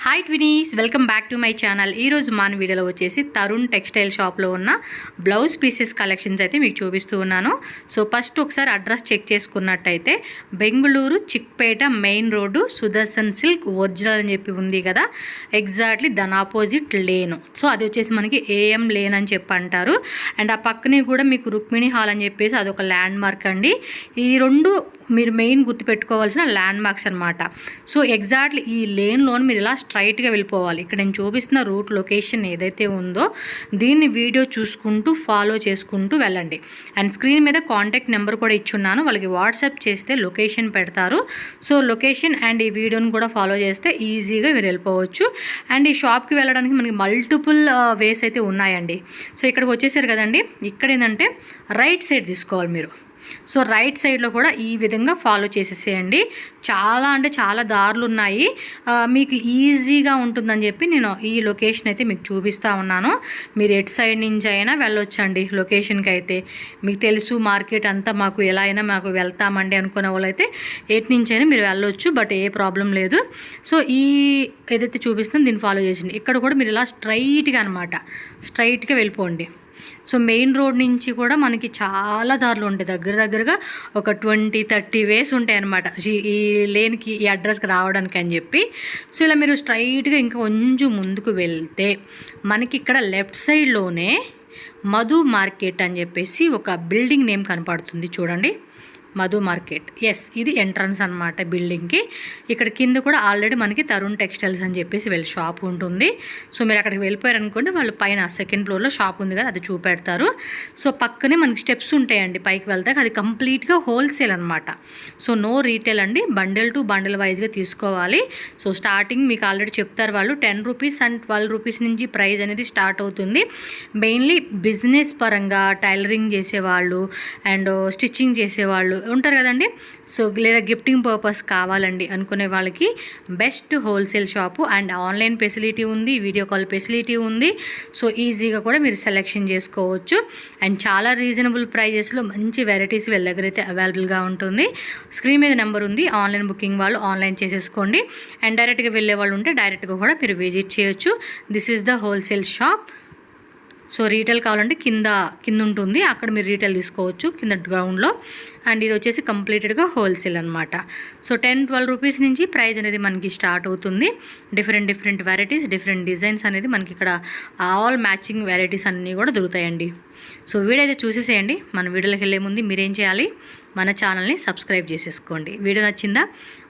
Hi twinnies, welcome back to my channel. ఈరోజు మన వీడియోలో వచ్చేసి తరుణ్ టెక్స్టైల్ షాప్లో ఉన్న బ్లౌజ్ పీసెస్ కలెక్షన్స్ అయితే మీకు చూపిస్తూ ఉన్నాను. సో ఫస్ట్ ఒకసారి అడ్రస్ చెక్ చేసుకున్నట్టయితే Bengaluru Chickpet main road Sudarshan silk original అని చెప్పి ఉంది కదా, ఎగ్జాక్ట్లీ దాని ఆపోజిట్ లేను. సో అది వచ్చేసి మనకి ఏఎం లేన్ అని చెప్పి అంటారు. అండ్ ఆ పక్కనే కూడా మీకు రుక్మిణి హాల్ అని చెప్పేసి అదొక ల్యాండ్ మార్క్ అండి. ఈ రెండు మీరు మెయిన్ గుర్తుపెట్టుకోవాల్సిన ల్యాండ్ మార్క్స్ అనమాట. సో ఎగ్జాక్ట్లీ ఈ లేన్లో మీరు ఇలా స్ట్రైట్గా వెళ్ళిపోవాలి. ఇక్కడ నేను చూపిస్తున్న రూట్ లొకేషన్ ఏదైతే ఉందో దీన్ని వీడియో చూసుకుంటూ ఫాలో చేసుకుంటూ వెళ్ళండి. అండ్ స్క్రీన్ మీద కాంటాక్ట్ నెంబర్ కూడా ఇచ్చున్నాను, వాళ్ళకి వాట్సాప్ చేస్తే లొకేషన్ పెడతారు. సో లొకేషన్ అండ్ ఈ వీడియోని కూడా ఫాలో చేస్తే ఈజీగా మీరు వెళ్ళిపోవచ్చు. అండ్ ఈ షాప్కి వెళ్ళడానికి మనకి మల్టిపుల్ వేస్ అయితే ఉన్నాయండి. సో ఇక్కడికి వచ్చేసారు కదండి, ఇక్కడ ఏంటంటే రైట్ సైడ్ తీసుకోవాలి మీరు. సో రైట్ సైడ్లో కూడా ఈ విధంగా ఫాలో చేసేసేయండి. చాలా అంటే చాలా దారులు ఉన్నాయి, మీకు ఈజీగా ఉంటుందని చెప్పి నేను ఈ లొకేషన్ అయితే మీకు చూపిస్తూ ఉన్నాను. మీరు ఎటు సైడ్ నుంచి అయినా వెళ్ళొచ్చండి లొకేషన్కి. అయితే మీకు తెలుసు మార్కెట్ అంతా మాకు ఎలా అయినా మాకు వెళ్తామండి అనుకునే వాళ్ళైతే ఎటు నుంచి అయినా మీరు వెళ్ళొచ్చు, బట్ ఏ ప్రాబ్లం లేదు. సో ఈ ఏదైతే చూపిస్తుందో దీన్ని ఫాలో చేసింది. ఇక్కడ కూడా మీరు ఇలా స్ట్రైట్గా అనమాట, స్ట్రైట్గా వెళ్ళిపోండి. సో మెయిన్ రోడ్ నుంచి కూడా మనకి చాలా దారులు ఉంటాయి, దగ్గరగా ఒక 20-30 వేస్ ఉంటాయి అన్నమాట ఈ లేన్కి, ఈ అడ్రస్కి రావడానికి అని చెప్పి. సో ఇలా మీరు స్ట్రైట్గా ఇంకా కొంచెం ముందుకు వెళ్తే మనకి ఇక్కడ లెఫ్ట్ సైడ్లోనే మధు మార్కెట్ అని చెప్పేసి ఒక బిల్డింగ్ నేమ్ కనపడుతుంది చూడండి, మధు మార్కెట్. ఎస్, ఇది ఎంట్రన్స్ అనమాట బిల్డింగ్కి. ఇక్కడ కింద కూడా ఆల్రెడీ మనకి తరుణ్ టెక్స్టైల్స్ అని చెప్పేసి వీళ్ళ షాప్ ఉంటుంది. సో మీరు అక్కడికి వెళ్ళిపోయారనుకోండి, వాళ్ళు పైన సెకండ్ ఫ్లోర్లో షాప్ ఉంది కదా, అది చూపెడతారు. సో పక్కనే మనకి స్టెప్స్ ఉంటాయండి పైకి వెళ్తే, అది కంప్లీట్గా హోల్సేల్ అనమాట. సో నో రీటైల్ అండి, బండిల్ టు బండిల్ వైజ్గా తీసుకోవాలి. సో స్టార్టింగ్ మీకు ఆల్రెడీ చెప్తారు వాళ్ళు 10 రూపీస్ అండ్ 12 రూపీస్ నుంచి ప్రైస్ అనేది స్టార్ట్ అవుతుంది. మెయిన్లీ బిజినెస్ పరంగా టైలరింగ్ చేసేవాళ్ళు అండ్ స్టిచ్చింగ్ చేసేవాళ్ళు ఉంటారు కదండి, సో లేదా గిఫ్టింగ్ పర్పస్ కావాలండి అనుకునే వాళ్ళకి best wholesale shop. And online facility ఉంది, వీడియో కాల్ ఫెసిలిటీ ఉంది. సో ఈజీగా కూడా మీరు సెలెక్షన్ చేసుకోవచ్చు. అండ్ చాలా రీజనబుల్ ప్రైజెస్లో మంచి వెరైటీస్ వీళ్ళ దగ్గర అయితే అవైలబుల్గా ఉంటుంది. స్క్రీన్ మీద నెంబర్ ఉంది, ఆన్లైన్ బుకింగ్ వాళ్ళు ఆన్లైన్ చేసేసుకోండి. అండ్ డైరెక్ట్గా వెళ్ళే వాళ్ళు ఉంటే డైరెక్ట్గా కూడా మీరు విజిట్ చేయొచ్చు. This is the wholesale shop. So retail కావాలంటే కింద ఉంటుంది, అక్కడ మీరు రీటైల్ తీసుకోవచ్చు కింద గ్రౌండ్లో. అండ్ ఇది వచ్చేసి కంప్లీటెడ్గా హోల్సేల్ అనమాట. సో 10-12 రూపీస్ నుంచి ప్రైస్ అనేది మనకి స్టార్ట్ అవుతుంది. డిఫరెంట్ వెరైటీస్, డిఫరెంట్ డిజైన్స్ అనేది మనకి ఇక్కడ ఆల్ మ్యాచింగ్ వెరైటీస్ అన్నీ కూడా దొరుకుతాయండి. సో వీడియో అయితే చూసేసేయండి. మన వీడియోలోకి వెళ్ళే ముందు మీరేం చేయాలి, మన ఛానల్ని సబ్స్క్రైబ్ చేసేసుకోండి. వీడియో నచ్చిందా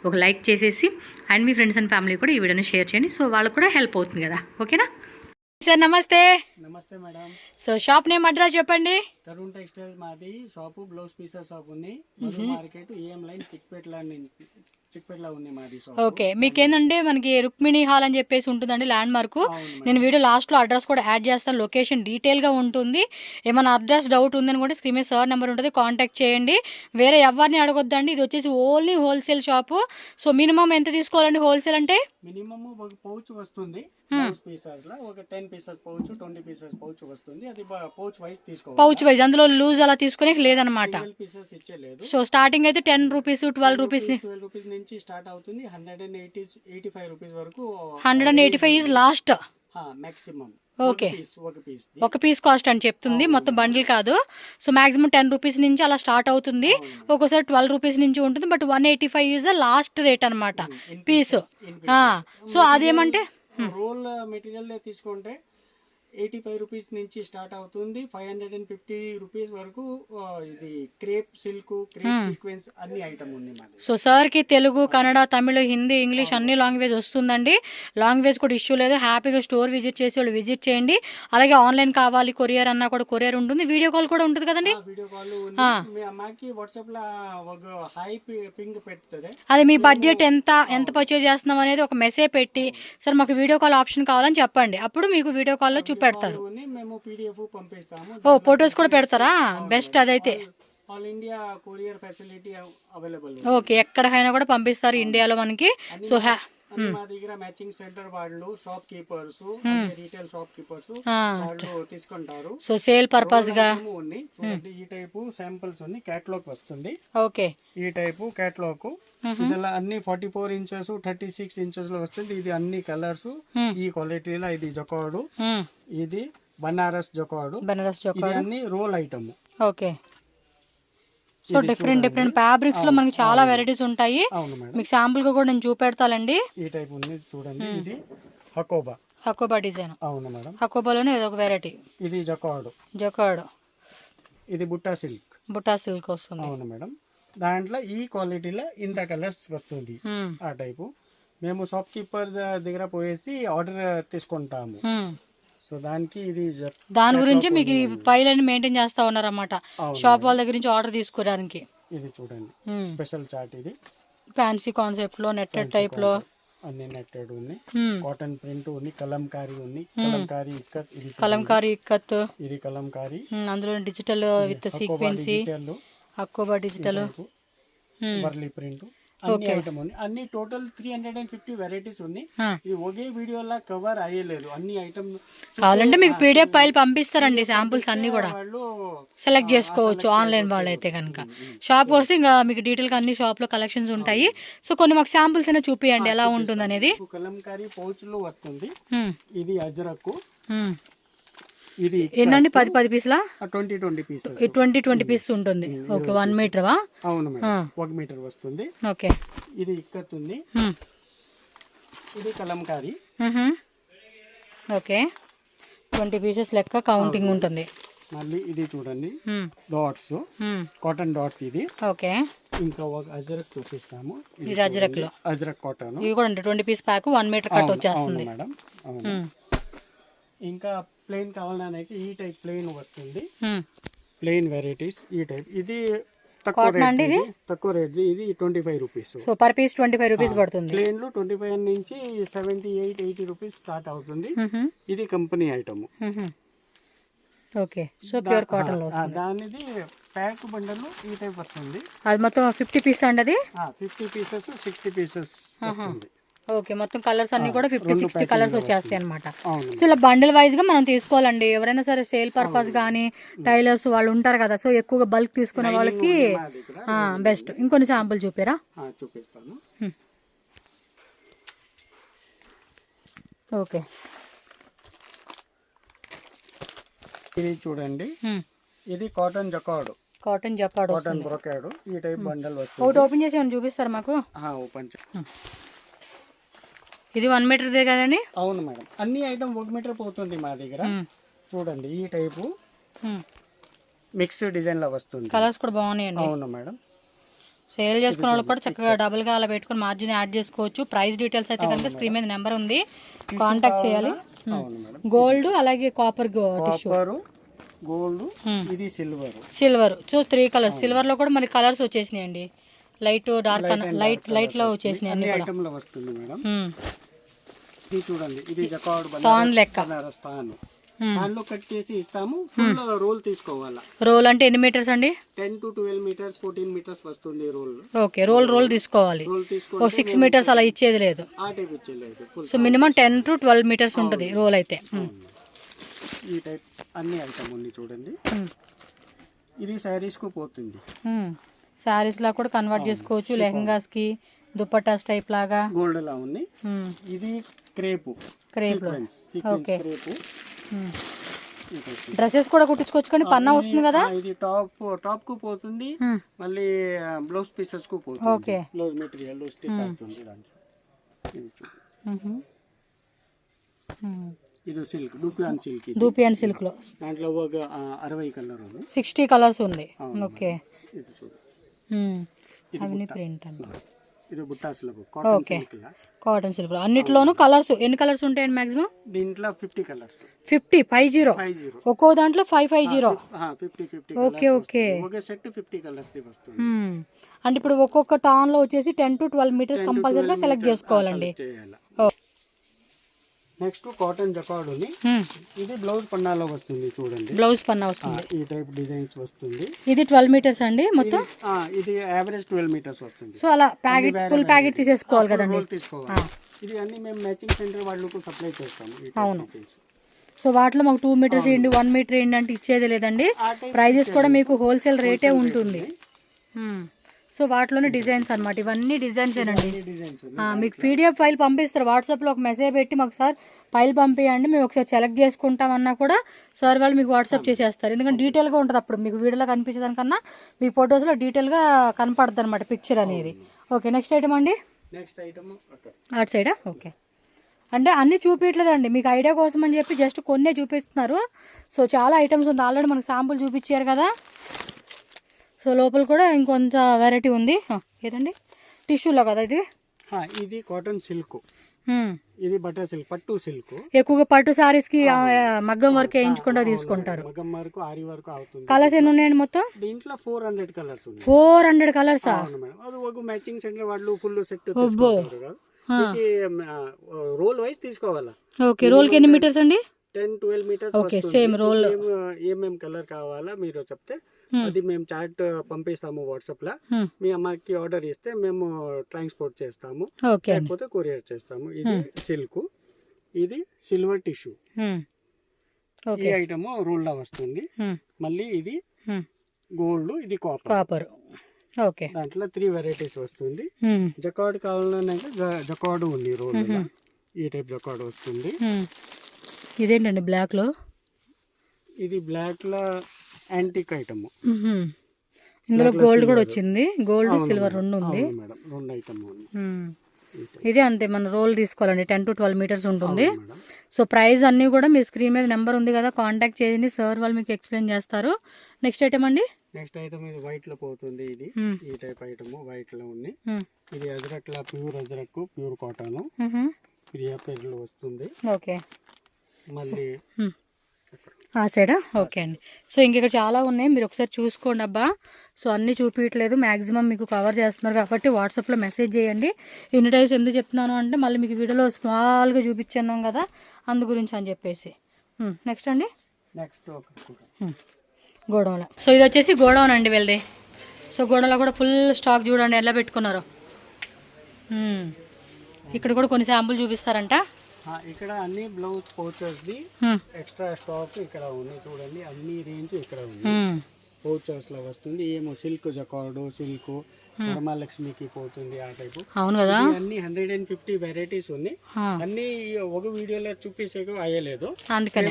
ఒక లైక్ చేసేసి and me friends and family కూడా ఈ వీడియోని షేర్ చేయండి. సో వాళ్ళకు కూడా హెల్ప్ అవుతుంది కదా, ఓకేనా సార్? నమస్తే. నమస్తే madam. So shop name address చెప్పండి. తరుణ్ టెక్స్టైల్ మాది షాపు, బ్లౌజ్ పీసెస్ షాప్ ఉంది, మధు మార్కెట్ ఏఎం లైన్ చిక్పేటలో ఉంది మాది షాప్. ఓకే, మీకేందంటే మనకి రుక్మిణి హాల్ అని చెప్పేసి ఉంటుందండి ల్యాండ్ మార్క్. నేను వీడియో లాస్ట్లో అడ్రస్ కూడా యాడ్ చేస్తాను, లొకేషన్ డీటెయిల్గా ఉంటుంది. ఏమైనా అడ్రస్ డౌట్ ఉందని కూడా స్క్రీన్ మీద సార్ నెంబర్ ఉంటుంది, కాంటాక్ట్ చేయండి. వేరే ఎవరిని అడగొద్దండి, ఇది వచ్చేసి only wholesale shop. So minimum ఎంత తీసుకోవాలండి హోల్సేల్ అంటే? మినిమం ఒక పౌచ్ వస్తుంది పీసెస్ లో, ఒక 10 పీసెస్ పౌచ్, 20 పీసెస్ పౌచ్ వస్తుంది. అది పౌచ్ వైజ్ తీసుకోవాలి, పౌచ్ వైజ్, అందులో లూజ్ అలా తీసుకునే లేదనమాట. పీసెస్ ఇచ్చేలేదు. సో స్టార్టింగ్ అయితే 10 రూపీస్ 12 రూపీస్ నుంచి స్టార్ట్ అవుతుంది. 185 రూపీస్ వరకు. 185 ఈజ్ లాస్ట్ మాక్సిమం. ఓకే, ఒక పీస్ కాస్ట్ అని చెప్తుంది, మొత్తం బండిల్ కాదు. సో మాక్సిమం 10 రూపీస్ నుంచి అలా స్టార్ట్ అవుతుంది, ఒక్కోసారి 12 రూపీస్ నుంచి ఉంటుంది. But 185 is the last rate అనమాట పీసు. సో అదేమంటే రోల్ మెటీరియల్ తీసుకుంటే 85 రూపీస్ నుంచి స్టార్ట్ అవుతుంది. 550 రూపీస్ వరకు ఇది క్రేప్ సిల్క్, క్రేప్ సీక్వెన్స్ అన్ని ఐటమ్ ఉంది మాది. సో సార్కి తెలుగు, కన్నడ, తమిళ, హిందీ, ఇంగ్లీష్ అన్ని లాంగ్వేజ్ వస్తుందండి. లాంగ్వేజ్ కూడా ఇష్యూ లేదు, హ్యాపీగా స్టోర్ విజిట్ చేసి వాళ్ళు విజిట్ చేయండి. అలాగే ఆన్లైన్ కావాలి కొరియర్ అన్నా కూడా కొరియర్ ఉంటుంది, వీడియో కాల్ కూడా ఉంటుంది కదండి. వీడియో కాల్ మాకి వాట్సాప్ లో ఒక హై పింగ్ పెడుతుంది. అది మీ బడ్జెట్ ఎంత పర్చేజ్ చేస్తున్నాం అనేది ఒక మెసేజ్ పెట్టి సార్ మాకు వీడియో కాల్ ఆప్షన్ కావాలని చెప్పండి, అప్పుడు మీకు వీడియో కాల్లో పెడతారు. ఓ ఫొటోస్ కూడా పెడతారా? బెస్ట్, అదైతే all India courier facility available. Okay, ఎక్కడికైనా కూడా పంపిస్తారు ఇండియాలో మనకి. సో అది మా దగ్గర మ్యాచింగ్ సెంటర్ వాళ్ళు shop keepers retail shop keepers వాళ్ళు తీసుకుంటారు. సో సేల్ పర్పస్ గా ఉంది చూడండి. ఈ టైపు శాంపిల్స్ ఉంది, క్యాటలాగ్ వస్తుంది. ఓకే, ఈ టైపు క్యాటలాగ్ ఇదిలా అన్ని 44 ఇంచెస్ 36 ఇంచెస్ లో వస్తుంది. ఇది అన్ని కలర్స్ ఈ క్వాలిటీలో. ఇది జకార్డు, ఇది బనారస్ జకార్డు, ఇది అన్ని roll item. Okay, so different fabrics లో మనకి చాలా వెరైటీస్ ఉంటాయి. మీకు శాంపుల్ గా కూడా నేను చూపెడతానండి. ఈ టైప్ ఉంది చూడండి. ఇది హకోబా డిజైన్. అవును మేడం. హకోబాలోనే ఏదో ఒక వెరైటీ. ఇది జకార్డు. ఇది బుట్టా సిల్క్ వస్తుంది. అవును మేడం. దాంట్లో ఈ క్వాలిటీలో ఇంత కలర్స్ వస్తుంది. ఆ టైపు మేము షాప్ కీపర్ దగ్గర పోయేసి ఆర్డర్ తీసుకుంటాము. సో దాని గురించి మీకు ఫైల్ అని మెయింటైన్ చేస్తా ఉన్నారన్నమాట, షాప్ వాళ్ళ దగ్గర నుంచి ఆర్డర్ తీసుకోవడానికి. ఇది చూడండి స్పెషల్ చార్ట్. ఇది ఫ్యాన్సీ కాన్సెప్ట్ లో నెట్టెడ్ టైప్ లో అన్ని నెట్టెడ్ ఉంది. కాటన్ ప్రింట్ ఉంది, కలంకారీ ఉంది, కలంకారీ ఇక్కత్, ఇది కలంకారీ. అందులో డిజిటల్ విత్ సీక్వెన్సీ, హకోబా డిజిటల్, వర్లీ ప్రింట్ అన్ని ఐటమ్ ఉంది. అన్ని టోటల్ 350 వెరైటీస్ ఉన్నాయి. ఇది ఒకే వీడియోలా కవర్ అయ్యలేదు. అన్ని ఐటమ్ కావాలంటే మీకు పీడిఎఫ్ ఫైల్ పంపిస్తారండి, శాంపుల్స్ అన్ని కూడా సెలెక్ట్ చేసుకోవచ్చు ఆన్లైన్ వాళ్ళైతే కనుక. షాప్ వస్తే ఇంకా మీకు డీటెయిల్ గా అన్ని షాప్ లో కలెక్షన్స్ ఉంటాయి. సో కొన్ని మాకు శాంపుల్స్ అయినా చూపియండి ఎలా ఉంటుంది అనేది. కలంకారీ పౌచ్ లో వస్తుంది. ఇది అజరక్. ఇది ఎన్నండి 10 పీసులా? 20 పీసెస్. 20 పీసెస్ ఉంటుంది. ఓకే, 1 మీటర్ వా? అవును మేడం, 1 మీటర్ వస్తుంది. ఓకే, ఇది ఇక్కత్ ఉంది. ఇది కలంకారీ. ఓకే, 20 పీసెస్ లెక్క కౌంటింగ్ ఉంటుంది. మళ్ళీ ఇది చూడండి, డాట్స్, కాటన్ డాట్స్. ఇది ఓకే. ఇంకా ఒక అజరక్ చూపిస్తాము. ఇది అజరక్ లో అజరక్ కాటన్. ఇవి కూడా 20 పీస్ ప్యాక్ 1 మీటర్ కట్ వచ్చేస్తుంది మేడం. ఇంకా ప్లెయిన్ కావాలనైతే ఈ టైప్ ప్లెయిన్ వస్తుంది. ప్లెయిన్ వెరైటీస్ ఈ టైప్. ఇది తక్కువ రేట్. ఇది 25 rupees. So per piece 25 rupees పడుతుంది. ప్లెయిన్ లో 25 నుంచి 78-80 రూపీస్ స్టార్ట్ అవుతుంది. ఇది company item. Okay, so pure cotton లో దానిది ప్యాక్ బండల్ ఈ టైప్ వస్తుంది. అది మొత్తం 50 పీస్ అండి. అది 50 పీసెస్ 60 పీసెస్ వస్తుంది. ఓకే, మొత్తం కలర్స్ అన్ని కూడా 50-60 కలర్స్ వచ్చేస్తాయి అనమాట. సో ఇలా బండిల్ వైజ్ గా మనం తీసుకోవాలండి. ఎవరైనా సరే సేల్ పర్పస్ కానీ టైలర్స్ వాళ్ళు ఉంటారు కదా, సో ఎక్కువగా బల్క్ తీసుకునే వాళ్ళకి బెస్ట్. ఇంకొన్ని శాంపుల్ చూపారా? చూపిస్తాను. ఓకే, ఇది చూడండి. ఇది కాటన్ జకార్డు. Cotton brocade. ఈ టైప్ బండల్ వస్తుంది. ఒకటి ఓపెన్ చేసి ఏమైనా చూపిస్తారు మాకు? ఓపెన్. ఇది 1 మీటర్ దే కదండి? అవును మేడం, అన్ని ఐటమ్ 1 మీటర్ పోతుంది మా దగ్గర. చూడండి ఈ టైపు మిక్స్ డిజైన్ లో వస్తుంది. కలర్స్ కూడా బాగున్నాయండి. అవును మేడం. సేల్ చేసుకునే వాళ్ళు కూడా చక్కగా డబుల్ గా అలా పెట్టుకుని మార్జిన్ యాడ్ చేసుకోవచ్చు. ప్రైస్ డీటెయిల్స్ అయితే కనుక స్క్రీన్ మీద నెంబర్ ఉంది, కాంటాక్ట్ చేయాలి. గోల్డ్ అలాగే కాపర్ గోల్డ్, ఇది సిల్వర్. So 3 colours. సిల్వర్ లో కూడా మనకి కలర్స్ వచ్చేసినాయండి. లైట్ డార్క్ లైట్ లో వచ్చేసినాయి అన్ని కూడా. ఐటమ్ లో వస్తుంది మేడం. ఇది చూడండి, ఇది జకార్డ్ స్థాన్ లెక్క. దానిలో కట్ చేసి ఇస్తాము. ఫుల్ రోల్ తీసుకోవాలా. రోల్ అంటే ఎన్ని మీటర్స్ అండి? 10 to 12 మీటర్స్ 14 మీటర్స్ వస్తుంది రోల్. ఓకే, రోల్ తీసుకోవాలి. 6 మీటర్స్ అలా ఇచ్చేది లేదు. ఆ టైప్ ఇచ్చేది. సో మినిమం 10 to 12 మీటర్స్ ఉంటుంది రోల్ అయితే. ఈ టైప్ అన్ని ఐటమ్ ఉంది చూడండి. ఇది శారీస్ కు పోతుంది. శారీస్ లా కూడా కన్వర్ట్ చేసుకోవచ్చు. లెహంగాస్ కి దుపట్టాస్ టైప్ లాగా. గోల్డ్ లా ఉంది. ఇది క్రేప్ లో. ఓకే, డ్రెస్సెస్ కూడా కుట్టించుకోవచ్చు కానీ పన్నా వస్తుంది కదా. ఇది టాప్ కు పోతుంది, మళ్ళీ బ్లౌజ్ పీసెస్ కు పోతుంది. ఓకే, బ్లౌజ్ మెటీరియల్ స్టిక్ అవుతుంది దాంట్లో. ఇది సిల్క్, డూపియాన్ సిల్క్ లో. దాంట్లో ఒక 60 కలర్ ఉంది. 60 కలర్స్ ఉంది. ఓకే, అవన్నీ ప్రింట్ అన్నమాట. ఇది బుట్టా సిల్క్, కాటన్ సిల్క్. అన్నిట్లోనూ కలర్స్ ఎన్ని కలర్స్ ఉంటాయండి మాక్సిమం? దీంట్లో 50 కలర్స్. 50 ఒక్కో దాంట్లో 550. 50 ఓకే ఓకే, ఒక సెట్ 50 కలర్స్ వస్తుంది. అంటే ఇప్పుడు ఒక్కొక్క టౌన్ లో వచ్చేసి 10 to 12 మీటర్స్ కంపల్సరీగా సెలెక్ట్ చేసుకోవాలండి. నెక్స్ట్ కాటన్ జకార్డ్ ఉంది. ఇది బ్లౌజ్ పన్నాలో వస్తుంది చూడండి. బ్లౌజ్ పన్నా వస్తుంది. ఈ టైప్ డిజైన్స్ వస్తుంది. ఇది 12 మీటర్స్ అండి మొత్తం. ఇది యావరేజ్ 12 మీటర్స్ వస్తుంది. సో అలా ప్యాకెట్ ఫుల్ ప్యాకెట్ తీసేసుకోవాలి కదండి. ఇది అన్ని మేము మ్యాచింగ్ సెంటర్ వాళ్ళకు సప్లై చేస్తాము. అవును. సో వాటిలో మాకు 2 మీటర్స్ ఏంటి 1 మీటర్ ఏంటి అంటే ఇచ్చేది లేదండి. ప్రైజెస్ కూడా మీకు హోల్సేల్ రేటే ఉంటుంది. సో వాటిలోనే డిజైన్స్ అనమాట, ఇవన్నీ డిజైన్స్ ఏనండి. మీకు పీడిఎఫ్ ఫైల్ పంపిస్తారు, వాట్సాప్లో ఒక మెసేజ్ పెట్టి మాకు సార్ ఫైల్ పంపించండి, మేము ఒకసారి సెలెక్ట్ చేసుకుంటామన్నా కూడా సార్ వాళ్ళు మీకు వాట్సాప్ చేసేస్తారు. ఎందుకంటే డీటెయిల్గా ఉంటుంది, అప్పుడు మీకు వీడియోలో కనిపించేదానికన్నా మీ ఫొటోస్లో డీటెయిల్గా కనపడుతుంది అనమాట పిక్చర్ అనేది. ఓకే, నెక్స్ట్ ఐటమ్ అండి. నెక్స్ట్ ఐటమ్ అటు సైడా? ఓకే, అంటే అన్నీ చూపించలేదండి, మీకు ఐడియా కోసం అని చెప్పి జస్ట్ కొన్నే చూపిస్తున్నారు. సో చాలా ఐటమ్స్ ఉంది, ఆల్రెడీ మనకు శాంపుల్ చూపించారు కదా. సో లోపల కూడా ఇంకొంత వెరైటీ ఉంది. ఏదండి, టిష్యూలో కదా ఇది? ఇది కాటన్ సిల్క్, ఇది బటర్ సిల్క్, పట్టు సిల్క్. ఎక్కువగా పట్టు సారీస్ కి మగ్గం వర్క్ వేయించుకుంటా తీసుకుంటారు. మగ్గం వరకు ఆరి వరకు అవుతుంది. కలర్స్ ఎన్ని ఉన్నాయండి మొత్తం? దీంట్లో 400 కలర్స్ ఉన్నాయి. 400 కలర్స్? అది ఒక మ్యాచింగ్ సెంటర్ వాళ్ళు ఫుల్ సెట్ తీసుకుంటారు కదా. రోల్ వైస్ తీసుకోవాలా? ఓకే, రోల్ కి ఎన్ని మీటర్స్ అండి? 10-12 మీటర్స్. Okay, same roll. ఏమేం కలర్ కావాలా మీరు చెప్తే అది మేము చార్ట్ పంపిస్తాము వాట్సాప్ లో. మీ అమ్మకి ఆర్డర్ ఇస్తే మేము ట్రాన్స్పోర్ట్ చేస్తాము, లేకపోతే కొరియర్ చేస్తాము. ఇది సిల్క్, ఇది సిల్వర్ టిష్యూ. ఈ ఐటమ్ రోల్ లా వస్తుంది. మళ్ళీ ఇది గోల్డ్, ఇది కాపర్. ఓకే, దాంట్లో 3 వెరైటీస్ వస్తుంది. జకార్డ్ కావాలన్నా జకార్డ్ ఉంది రోల్, ఈ టైప్ జకార్డ్ వస్తుంది. ఇదేంటండి బ్లాక్ లో? ఇది బ్లాక్ లో యాంటిక్ ఐటమ్. ఇందులో గోల్డ్ కూడా వచ్చింది, గోల్డ్ సిల్వర్ రెండు ఉంది. రెండు ఐటమ్ ఉంది. ఇదే అంతే, మన రోల్ తీసుకోవాలండి, 10 to 12 మీటర్స్ ఉంటుంది. సో ప్రైస్ అన్నీ కూడా మీ స్క్రీన్ మీద నెంబర్ ఉంది కదా, కాంటాక్ట్ చేయండి, సార్ వాళ్ళు మీకు ఎక్స్ప్లెయిన్ చేస్తారు. నెక్స్ట్ ఐటమ్ అండి. నెక్స్ట్ ఐటమ్ ఇది వైట్ లో పోతుంది. ఇది ఈ టైప్ ఐటమ్ వైట్ లో ఉంది. ఇది అజరక్ లా, ప్యూర్ అజరక్, ప్యూర్ కాటన్, ప్రియాపేర్ లో వస్తుంది. ఓకే, మళ్ళీ ఆ సైడా? ఓకే అండి. సో ఇంకెక్కడ చాలా ఉన్నాయి, మీరు ఒకసారి చూసుకోండి అబ్బా. సో అన్నీ చూపించట్లేదు, మ్యాక్సిమం మీకు కవర్ చేస్తున్నారు కాబట్టి వాట్సాప్లో మెసేజ్ చేయండి. ఇన్ని టైమ్స్ ఎందుకు చెప్తున్నాను అంటే మళ్ళీ మీకు వీడియోలో స్మాల్గా చూపించాను కదా, అందు గురించి అని చెప్పేసి. నెక్స్ట్ అండి. Next godown. సో ఇది వచ్చేసి గోడౌన్ అండి వెళ్దే. సో గోడౌన్లో కూడా ఫుల్ స్టాక్ చూడండి ఎలా పెట్టుకున్నారో. ఇక్కడ కూడా కొన్ని శాంపుల్ చూపిస్తారంట. ఇక్కడ అన్ని బ్లౌజ్ పౌచర్స్ ది ఎక్స్ట్రా స్టాక్ ఇక్కడ ఉంది చూడండి, అన్ని రేంజ్ ఇక్కడ ఉంది. పౌచర్స్ లో వస్తుంది. ఏమో సిల్క్ జకార్డ్, సిల్క్ వరమహాలక్ష్మికి పోతుంది ఆ టైపు. అవును కదా, అన్ని 150 వెరైటీస్ ఉన్నాయి. అన్ని ఒక వీడియోలో చూపించే అయ్యలేదు,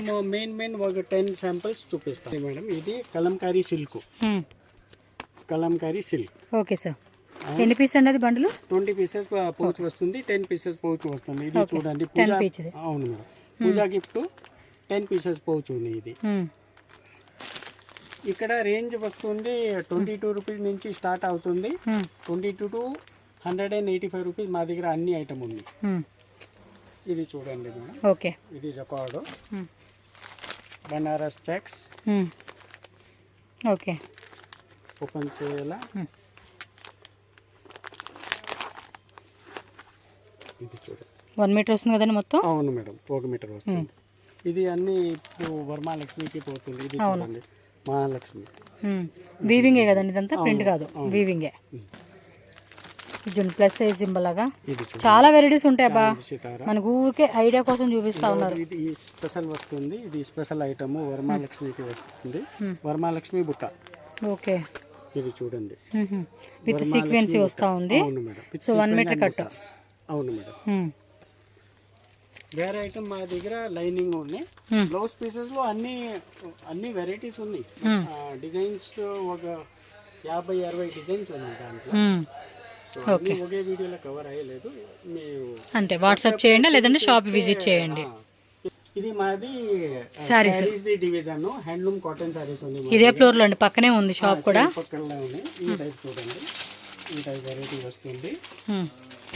మేము మెయిన్ ఒక 10 శాంపిల్స్ చూపిస్తాం మేడం. ఇది Kalamkari silk, Kalamkari silk. Okay sir, ఎన్ని పీస్ అండి అది బండిలు? 20 పీసెస్ పౌచ్ వస్తుంది, 10 పీసెస్ పౌచ్ వస్తుంది. ఇది చూడండి పూజా, అవును మేడం, పూజా గిఫ్ట్ 10 పీసెస్ పౌచ్ ఉంది. ఇది ఇక్కడ రేంజ్ వస్తుంది 22 రూపీస్ నుంచి స్టార్ట్ అవుతుంది. 22 to 185 రూపీస్ మా దగ్గర అన్ని ఐటమ్ ఉంది. ఇది చూడండి మేడం. ఓకే, ఇది jacquard, Banaras checks. Okay, open చేయాలా? ఇది చూడండి 1 మీటర్ వస్తుంది కదండి మొత్తం? అవును మేడం, 1 మీటర్ వస్తుంది. ఇది అన్ని ఇప్పుడు వరమహాలక్ష్మికి పోతుంది. ఇది చూడండి మహాలక్ష్మి వీవింగే కదండి, ఇదంతా ప్రింట్ కాదు, వీవింగే. ప్లస్ సైజ్ సింబల్ లాగా చాలా వెరైటీస్ ఉంటాయి అబ్బా, మనకు ఊరికే ఐడియా కోసం చూపిస్తా ఉన్నారు. ఇది స్పెషల్ వస్తుంది, ఇది స్పెషల్ ఐటమ్ వరమహాలక్ష్మికి వస్తుంది. వరమహాలక్ష్మి బుట్ట. ఓకే, ఇది చూడండి విత్ సీక్వెన్సీ వస్తా ఉంది. అవును మేడం, సో 1 మీటర్ కట్. అవును మేడం. వేరే ఐటమ్ మా దగ్గర లైనింగ్ ఉన్నాయి. బ్లౌజ్ పీసెస్ లో అన్ని వెరైటీస్ ఉన్నాయి. డిజైన్స్ ఒక 50-60 డిజైన్స్ ఉన్నాయి దాంట్లో. సో అన్ని ఒకే వీడియోలో కవర్ అయ్యలేదు, మీరు అంతే వాట్సాప్ చేయండి లేదంటే షాప్ విజిట్ చేయండి. ఇది మాది saris the division, handloom cotton saris ఉంది. ఇదే ఫ్లోర్ లో అండి, పక్కనే ఉంది షాప్ కూడా. పక్కనే ఉంది. ఈ టైప్ చూడండి, ఈ టైప్ వెరైటీ వస్తుంది.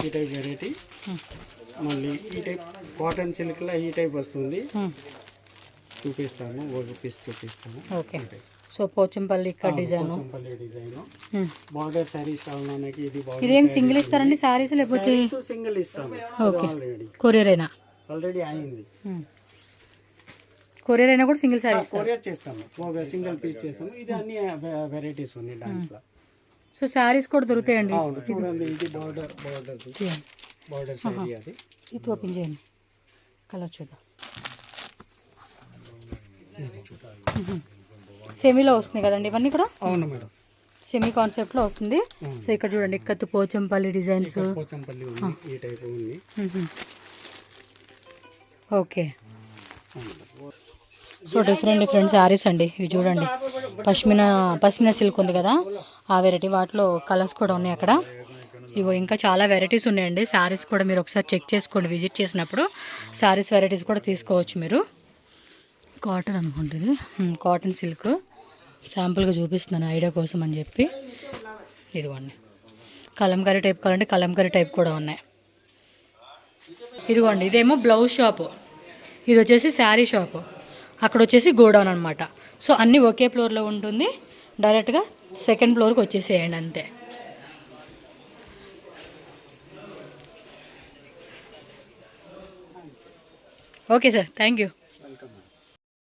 ఈ టైప్ వెరైటీ, మళ్ళీ ఈ టైప్ కాటన్ సిల్క్ లా ఈ టైప్ వస్తుంది. చూపిస్తాను, ఒక పీస్ చూపిస్తాను. ఓకే, సో పోచంపల్లి ఇక్కడ డిజైన్, బార్డర్ సారీస్ కావాలన్నా ఇది బార్డర్. ఇదేం సింగిల్ ఇస్తారండి సారీస్ లేకపోతే? సింగిల్ ఇస్తాము. ఓకే, కొరియర్ అయినా ఆల్రెడీ అయింది. కొరియర్ అయినా కూడా సింగిల్ సారీస్ కొరియర్ చేస్తాము, ఒక సింగిల్ పీస్ చేస్తాము. ఇది అన్ని వెరైటీస్ ఉన్నాయి దాంట్లో. సో సారీస్ కూడా దొరుకుతాయండి. చూడండి, ఇది బార్డర్ సారీ. అది ఇది ఓపెన్ చేయండి, కలర్ చూద్దాం. సెమీలో వస్తున్నాయి కదండి ఇవన్నీ కూడా? అవును మేడం, సెమీ కాన్సెప్ట్లో వస్తుంది. సో ఇక్కడ చూడండి ఇక్కత్తు పోచంపల్లి డిజైన్స్. పోచంపల్లి ఉంది, ఈ టైప్ ఉంది. ఓకే. సో డిఫరెంట్ శారీస్ అండి ఇవి చూడండి. పష్మినా సిల్క్ ఉంది కదా, ఆ వెరైటీ. వాటిలో కలర్స్ కూడా ఉన్నాయి అక్కడ. ఇగో ఇంకా చాలా వెరైటీస్ ఉన్నాయండి. శారీస్ కూడా మీరు ఒకసారి చెక్ చేసుకోండి విజిట్ చేసినప్పుడు. శారీస్ వెరైటీస్ కూడా తీసుకోవచ్చు మీరు. కాటన్ అనుకుంటుంది, కాటన్ సిల్క్. శాంపుల్గా చూపిస్తున్నాను ఐడియా కోసం అని చెప్పి. ఇదిగోండి కలంకారీ టైప్ కావాలంటే కలంకారీ టైప్ కూడా ఉన్నాయి. ఇదిగోండి ఇదేమో బ్లౌజ్ షాపు, ఇది వచ్చేసి శారీ షాపు, అక్కడ వచ్చేసి గోడౌన్ అనమాట. సో అన్నీ ఒకే ఫ్లోర్లో ఉంటుంది. డైరెక్ట్గా సెకండ్ ఫ్లోర్కి వచ్చేసేయండి అంతే. Okay sir, thank you.